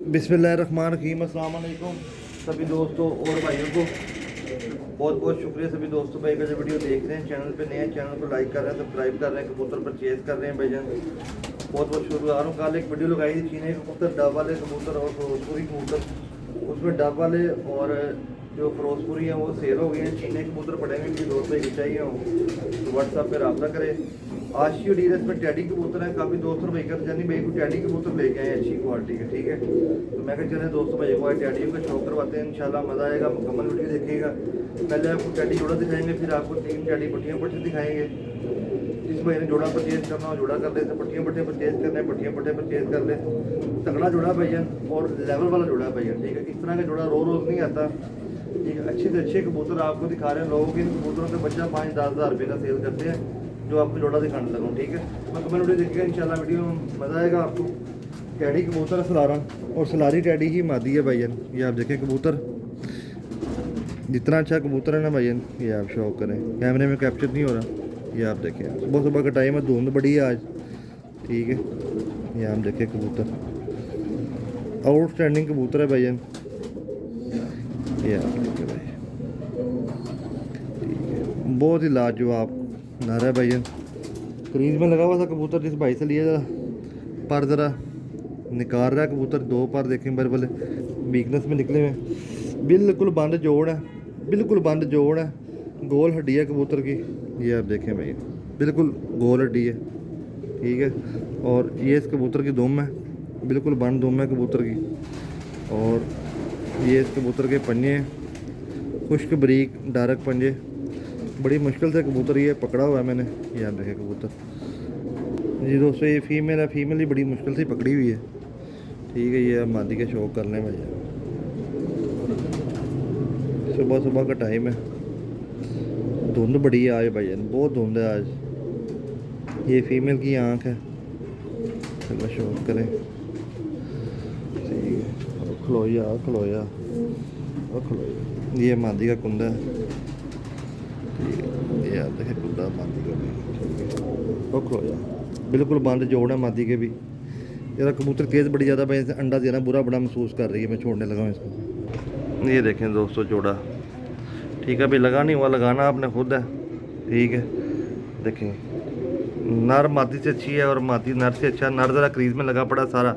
बिस्मिल्लाहिर्रहमानिर्रहीम। अस्सलाम वालेकुम सभी दोस्तों और भाइयों को बहुत बहुत शुक्रिया। सभी दोस्तों भाई का जो वीडियो देख रहे हैं, चैनल पे नए हैं, चैनल को लाइक कर रहे हैं, सब्सक्राइब कर रहे हैं, कबूतर परचेज कर रहे हैं भाईजान, बहुत बहुत शुक्रिया। कल एक वीडियो लगाई थी चीनी कबूतर, डब वाले कबूतर और फिरोजपुरी कबूतर, उसमें डब वाले और जो फिरोजपुरी हैं वो सेल हो गए हैं। चीनी कबूतर पड़े हुए कि दोस्त भाई चाहिए हो तो व्हाट्सएप पर रब्ता करें। आशी और डीरस में टैडी कबूतर हैं, काफ़ी दोस्तों भाई कर जानी भाई को टैडी कबूतर लेके आए अच्छी क्वालिटी के, ठीक है। तो मैं चले दोस्तों भाई को टैडियों का शौक करवाते हैं, इंशाल्लाह मज़ा आएगा, मुकम्मल वीडियो देखिएगा। पहले आपको टैडी जोड़ा दिखाएंगे, फिर आपको 3 टैडी पट्टियाँ पट्टी दिखाएंगे। जिस भाई ने जोड़ा परचेज करना हो जोड़ा कर लेते, पट्टियाँ पट्टे परचेज करने पट्टियाँ पट्टे परचेज कर ले। तगड़ा जोड़ा भैया और लेवल वाला जोड़ा भैया, ठीक है। इस तरह का जोड़ा रोज़ नहीं आता, ठीक है। अच्छे से अच्छे कबूतर आपको दिखा रहे हैं। लोगों के कबूतरों से बच्चा 5-10 हज़ार रुपये का सेल करते हैं, जो आपको जोड़ा दिखाने लगा हूँ, ठीक है। मैं कमेंट वीडियो देखिएगा, इंशाल्लाह वीडियो में मज़ा आएगा आपको। टैडी कबूतर है सलारा, और सलारी टैडी ही मादी है भाईजान। ये आप देखें कबूतर, जितना अच्छा कबूतर है ना भाईजान, ये आप शौक करें, कैमरे में कैप्चर नहीं हो रहा। ये आप देखें, सुबह सुबह का टाइम है, धुंध बड़ी है आज, ठीक है। ये आप देखें कबूतर, आउटस्टैंडिंग कबूतर है भाईजान। ये आप देखें भाई, ठीक है, बहुत ही लाजवाब नर है भाईजान। क्रीज में लगा हुआ था कबूतर, जिस भाई से लिया पर ज़रा निकाल रहा है कबूतर। 2 पर देखें बड़े बड़े वीकनेस में निकले हुए, बिल्कुल बंद जोड़ है, बिल्कुल बंद जोड़ है, गोल हड्डी है कबूतर की। ये आप देखें भाई, बिल्कुल गोल हड्डी है, ठीक है। और ये इस कबूतर की दुम है, बिल्कुल बंद दुम है कबूतर की। और ये इस कबूतर के पंजे हैं, खुश्क बरीक डार्क पंजे, बड़ी मुश्किल से कबूतर ये पकड़ा हुआ है मैंने। ये आप देखें कबूतर जी दोस्तों, ये फीमेल है, फीमेल ही बड़ी मुश्किल से पकड़ी हुई है, ठीक है। ये मादी के शौक कर लें भैया, सुबह सुबह का टाइम है, धुंध बड़ी है आज भाईजान, बहुत धुंध है आज। ये फीमेल की आँख है, चलो शौक करें, ठीक है। खलोया खलोया और खलोया, ये मादी का कुंदा है, ठीक है। ये आप देखें कुंदा मादी का भी, ठीक है। और खलोया, बिल्कुल बंद जोड़ है मादी के भी। यार कबूतर तेज़ बड़ी ज़्यादा भाई, अंडा देना बुरा बड़ा महसूस कर रही है, मैं छोड़ने लगा हूँ इसको। ये देखें दोस्तों जोड़ा, ठीक है। अभी लगा नहीं हुआ, लगाना आपने खुद है, ठीक है। देखें नर मादी से अच्छी है और मादी नर से अच्छा। नर ज़रा क्रीज में लगा पड़ा, सारा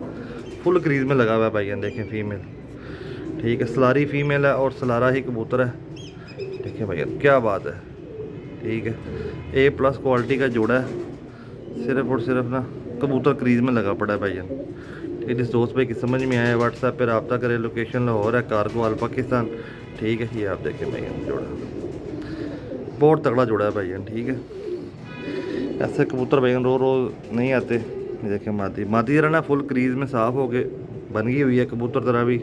फुल क्रीज में लगा हुआ है भाई। देखें फीमेल, ठीक है, सलारी फीमेल है और सलारा ही कबूतर है, देखें भैया क्या बात है, ठीक है। A+ क्वालिटी का जोड़ा है, सिर्फ और सिर्फ ना कबूतर क्रीज में लगा पड़ा है भाईजान, ठीक है। जिस दोस्त भाई की समझ में आए व्हाट्सएप पे रब्ता करें। लोकेशन लाहौर है, कारगोवाल पाकिस्तान, ठीक है। ये आप देखें भाईजान जोड़ा, बहुत तगड़ा जोड़ा है भाईजान, ठीक है। ऐसे कबूतर भाईजान रोज़ नहीं आते। ये देखें मादी, मादी जरा ना फुल क्रीज में साफ़ हो के बन गई हुई है, कबूतर तरह भी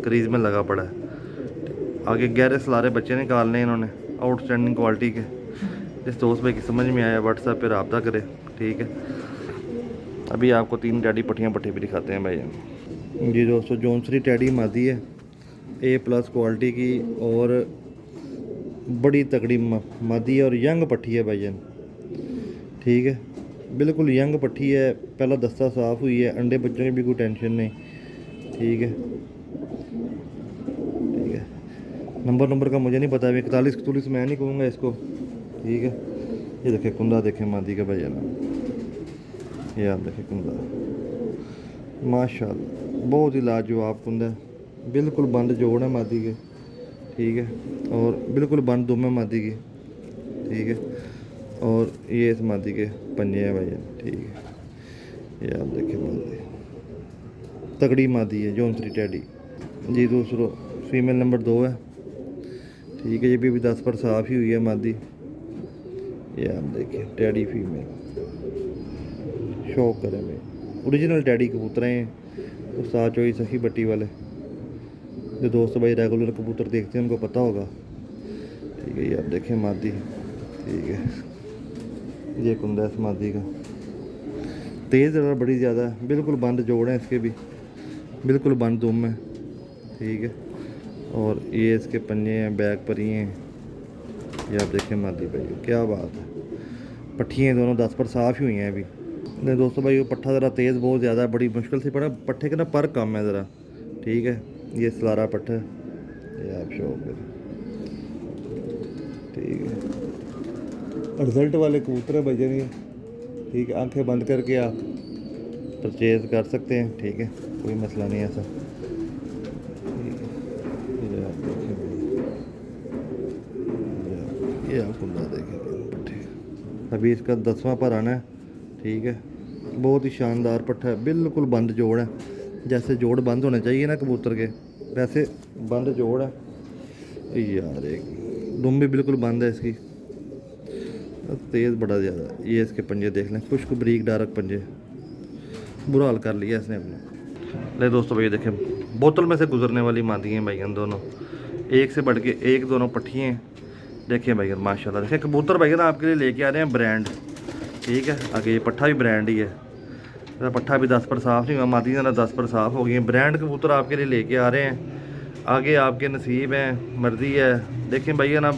क्रीज में लगा पड़ा है। आगे गहरे सलारे बच्चे निकालने हैं इन्होंने, आउटस्टैंडिंग क्वालिटी के। जिस दोस्त भाई की समझ में आया व्हाट्सएप पे रब्ता करें, ठीक है। अभी आपको 3 टैडी पट्टियाँ पट्टी भी दिखाते हैं भाई जी दोस्तों। जॉनसरी टैडी मादी है, A+ क्वालिटी की और बड़ी तगड़ी मादी है और यंग पट्टी है भाईजान, ठीक है। बिल्कुल यंग पट्टी है, पहला दस्ता साफ़ हुई है, अंडे बच्चों की भी कोई टेंशन नहीं, ठीक है, ठीक है। नंबर का मुझे नहीं पता, 41-41 मैं नहीं कहूँगा इसको, ठीक है। ये देखें कुंदा, देखें मादी का भाईजान, ये आप देखें कुंदा, माशाल्लाह बहुत ही लाजवाब कुंदा है, बिल्कुल बंद जोड़ है मादी के, ठीक है। और बिल्कुल बंद दुम है मादी की, ठीक है। और ये इस मादी के पंजे हैं भाईजान, ठीक है। ये आप देखें मादी, तगड़ी मादी है जॉनसरी टैडी जी दोस्तों। फीमेल नंबर 2 है, ठीक है। ये भी 10 पर साफ़ ही हुई है मादी। ये आप देखिए टैडी फीमेल, शौक करें भाई, ओरिजिनल टैडी कबूतर हैं, उस्ताद चोई सखी बट्टी वाले। जो दोस्त भाई रेगुलर कबूतर देखते हैं उनको पता होगा, ठीक है। ये आप देखें मादी, ठीक है। ये कुंदा है इस मादी का, तेज़ ज़रा बड़ी ज़्यादा है, बिल्कुल बंद जोड़ है इसके भी, बिल्कुल बंद दुम है, ठीक है। और ये इसके पंजे हैं, बैक पर ही हैं। ये आप देखें मादी भाई क्या बात है, पट्टियाँ दोनों 10 पर साफ़ ही हुई हैं अभी। नहीं दोस्तों भाई वो पट्ठा ज़रा तेज़ बहुत ज़्यादा है, बड़ी मुश्किल से पड़ा, पट्ठे के ना पर कम है ज़रा, ठीक है। ये सलारा पट्ठा है, ये आप शो करें, ठीक है। रिजल्ट वाले कबूतर है भैया ये, ठीक है। आंखें बंद करके आप परचेज़ कर सकते हैं, ठीक है, कोई मसला नहीं ऐसा, ठीक है। ये आप देखें, ये आप कुंदा देखें पट्ठे, अभी इसका 10वां पर आना है, ठीक है। बहुत ही शानदार पट्ठा है, बिल्कुल बंद जोड़ है, जैसे जोड़ बंद होने चाहिए ना कबूतर के, वैसे बंद जोड़ है यार। एक दुम भी बिल्कुल बंद है इसकी, तेज़ बड़ा ज़्यादा। ये इसके पंजे देख लें, खुश्क बरीक डार्क पंजे, बुरा हाल कर लिया इसने अपने। ले दोस्तों भाई देखें, बोतल में से गुजरने वाली मादी हैं भाईजान दोनों, एक से बढ़ के एक दोनों पट्टी हैं। देखें भाईजान माशाल्लाह, देखें कबूतर भाईजान आपके लिए लेके आ रहे हैं ब्रांड, ठीक है। आगे ये पट्ठा भी ब्रांड ही है, पट्ठा भी 10 पर साफ़ नहीं हुआ, मादी ज़रा 10 पर साफ़ हो गई है। ब्रांड कबूतर आपके लिए लेके आ रहे हैं, आगे आपके नसीब हैं, मर्ज़ी है। देखें भैया ना,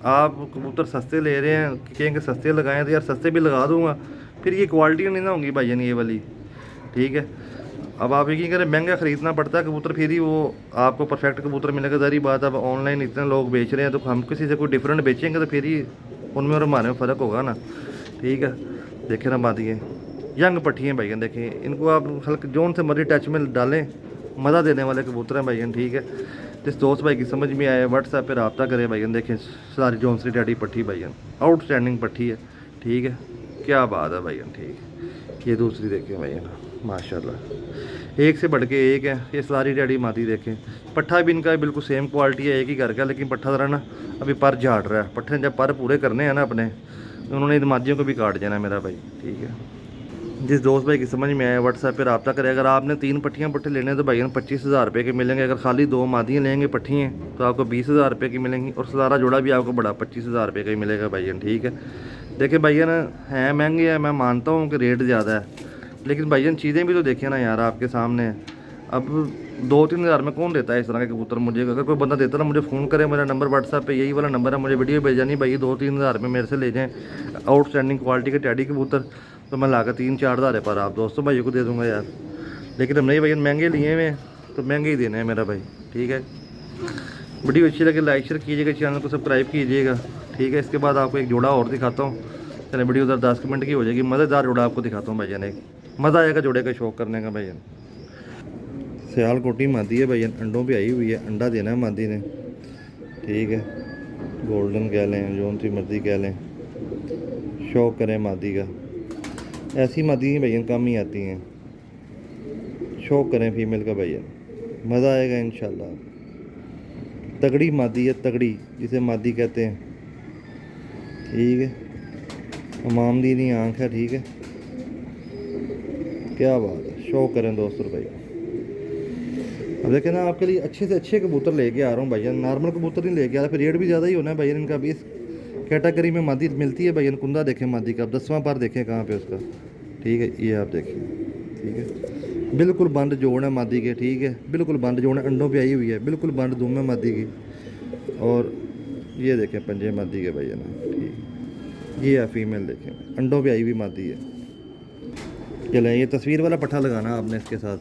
आप कबूतर सस्ते ले रहे हैं, कहेंगे सस्ते लगाएं, तो यार सस्ते भी लगा दूंगा, फिर ये क्वालिटी नहीं ना होंगी भाईजान ये वाली, ठीक है। अब आप यकीन करें, महंगा ख़रीदना पड़ता है कबूतर, फिर ही वो आपको परफेक्ट कबूतर मिलेगा। ज़ाहिर बात, अब ऑनलाइन इतने लोग बेच रहे हैं, तो हम किसी से कोई डिफरेंट बेचेंगे तो फिर ही उनमें और हमारे में फ़र्क होगा ना, ठीक है। देखें ना मादिए यंग पट्टी हैं भाईजान, देखें इनको आप हल्के जोन से मर्जी टच में डालें, मज़ा देने वाले कबूतर हैं भाईजान, ठीक है। जिस दोस्त भाई की समझ में आए व्हाट्सएप पे रब्ता करें भाईजान। देखें सारी जॉनसरी डैडी पट्टी भाईजान, आउटस्टैंडिंग पट्टी है, ठीक है, क्या बात है भाईजान, ठीक है। ये दूसरी देखें भाईजान माशाल्लाह, एक से बढ़ के एक है। ये सारी डैडी मादी देखें, पट्ठा भी इनका बिल्कुल सेम क्वालिटी है, एक ही घर का, लेकिन पट्ठा ज़रा ना अभी पर झाड़ रहा है। पट्ठे जब पर पूरे करने हैं ना अपने, उन्होंने इन मादियों को भी काट देना है मेरा भाई, ठीक है। जिस दोस्त भाई की समझ में आए व्हाट्सएप पे रब्ता करें। अगर आपने 3 पट्टियाँ पट्टे लेने हैं तो भाई 25,000 रुपये के मिलेंगे। अगर खाली 2 मादियाँ लेंगे पट्टियाँ तो आपको 20,000 रुपये की मिलेंगी, और सलारा जोड़ा भी आपको बड़ा 25,000 रुपये का ही मिलेगा भाईजान, ठीक है। देखिए भाईजान हैं महंगे हैं, मैं मानता हूँ कि रेट ज़्यादा है, लेकिन भाईजान चीज़ें भी तो देखें ना यार, आपके सामने। अब 2-3 हज़ार में कौन देता है इस तरह के कबूतर मुझे? अगर कोई बंदा देता ना मुझे फ़ोन करे, मेरा नंबर व्हाट्सएप पे यही वाला नंबर है, मुझे वीडियो भेजानी भाई 2-3 हज़ार में मेरे से ले जाएँ आउटस्टैंडिंग क्वालिटी के टैडी कबूतर, तो मैं लाकर 3-4 हज़ार पर आप दोस्तों भाइयों को दे दूँगा यार। लेकिन हम नहीं भाई महंगे लिए हुए तो महंगे ही देने हैं मेरा भाई, ठीक है। वीडियो अच्छी लगे लाइक शेयर कीजिएगा, चैनल को सब्सक्राइब कीजिएगा, ठीक है। इसके बाद आपको एक जोड़ा और दिखाता हूँ, चलिए वीडियो उधर 10 मिनट की हो जाएगी। मज़ेदार जोड़ा आपको दिखाता हूँ भाईजान, एक मज़ा आएगा जोड़े का शौक करने का भाईजान। सियालकोटी मादी है भाईजान, अंडों पे आई हुई है, अंडा देना है मादी ने, ठीक है। गोल्डन कह लें, जो सी मर्जी कह लें, शौक करें मादी का। ऐसी मादी भाईजान कम ही आती हैं, शौक करें फीमेल का भाईजान, मज़ा आएगा इंशाल्लाह। तगड़ी मादी है, तगड़ी जिसे मादी कहते हैं, ठीक है। मामदीनी आँख है, ठीक है, क्या बात है, शौक करें दोस्तों भाई। अब देखें ना, आपके लिए अच्छे से अच्छे कबूतर लेके आ रहा हूँ भाईजान, नॉर्मल कबूतर नहीं लेके आ रहा, फिर रेट भी ज़्यादा ही होना है भाईजान इनका भी। इस कैटेगरी में मादी मिलती है भाईजान, कुंदा देखें मादी का, अब 10वां बार देखें कहाँ पे उसका, ठीक है। ये आप देखें, ठीक है, बिल्कुल बंद जोड़ है मादी के, ठीक है, बिल्कुल बंद जोड़ है, अंडों पे आई हुई है, बिल्कुल बंद दुम है मादी की। और ये देखें पंजे मादी के भाईजान, ठीक, ये है फीमेल, देखें अंडों पे आई हुई मादी है। चलें, ये तस्वीर वाला पट्ठा लगाना आपने इसके साथ,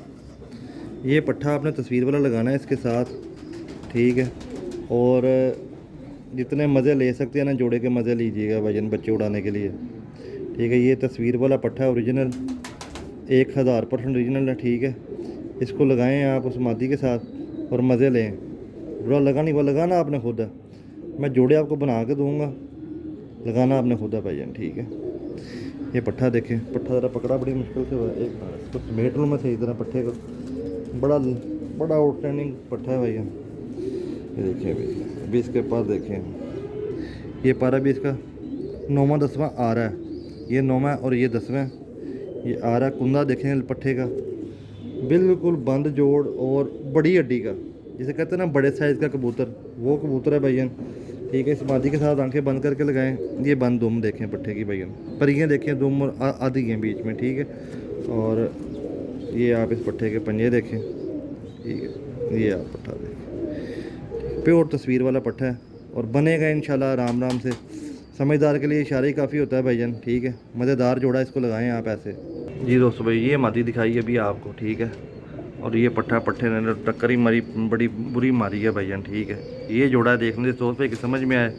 ये पट्ठा आपने तस्वीर वाला लगाना है इसके साथ, ठीक है। और जितने मज़े ले सकते हैं ना जोड़े के मज़े लीजिएगा भाईजान बच्चे उड़ाने के लिए, ठीक है। ये तस्वीर वाला पट्ठा ओरिजिनल 1000% ओरिजिनल है, ठीक है। इसको लगाएं आप उस मादी के साथ और मज़े लें, बुरा लगा नहीं, वो लगाना आपने खुद है, मैं जोड़े आपको बना के दूँगा, लगाना आपने खुद है भाईजान, ठीक है। ये पट्ठा देखें, पट्ठा ज़रा पकड़ा बड़ी मुश्किल से हुआ है, एक इसको समेट लूँ मैं सही तरह पट्ठे को, बड़ा बड़ा आउटस्टैंडिंग पट्ठा है भैया। ये देखिए अभी इसके पर देखें, ये पर अभी इसका 9वां 10वां आ रहा है, ये 9वां और ये 10वां ये आ रहा है। कुंदा देखें पट्ठे का, बिल्कुल बंद जोड़ और बड़ी हड्डी का, जिसे कहते हैं ना बड़े साइज़ का कबूतर, वो कबूतर है भैया, ठीक है। इस मादी के साथ आंखें बंद करके लगाएं। ये बंद दुम देखें पट्ठे की भैया, परियाँ देखें दुम और आधी हैं बीच में, ठीक है। और ये आप इस पट्ठे के पंजे देखें, ठीक है, ये आप पट्ठा देखें, प्योर तस्वीर वाला पट्ठा है और बनेगा इंशाल्लाह आराम आराम से। समझदार के लिए इशारा ही काफ़ी होता है भाईजान, ठीक है। मज़ेदार जोड़ा, इसको लगाएं आप ऐसे। जी दोस्तों भाई, ये मादी दिखाई अभी आपको, ठीक है, और ये पट्ठे ने टक्कर ही मारी, बड़ी बुरी मारी है भाईजान। ठीक है, ये जोड़ा देखने से 100 रुपये की समझ में आए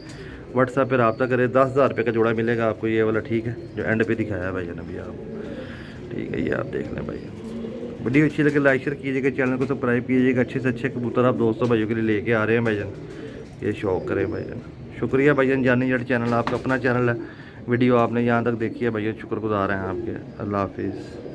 व्हाट्सएप पे रब्ता करें, 10,000 रुपये का जोड़ा मिलेगा आपको ये वाला। ठीक है, जो एंड पे दिखाया है भाईजान अभी आप। ठीक है, ये आप देख लें भाईजान। वीडियो अच्छी लगे लाइक शेयर कीजिएगा, चैनल को सब्सक्राइब कीजिएगा। अच्छे से अच्छे कबूतर आप दोस्तों भाइयों के लिए लेके आ रहे हैं भाईजान, ये शौक करें भाईजान। शुक्रिया भाईजान, जानी जट चैनल आपका अपना चैनल है, वीडियो आपने यहाँ तक देखी है भाईजान, शुक्रगुजार हैं आपके। अल्लाह हाफिज़।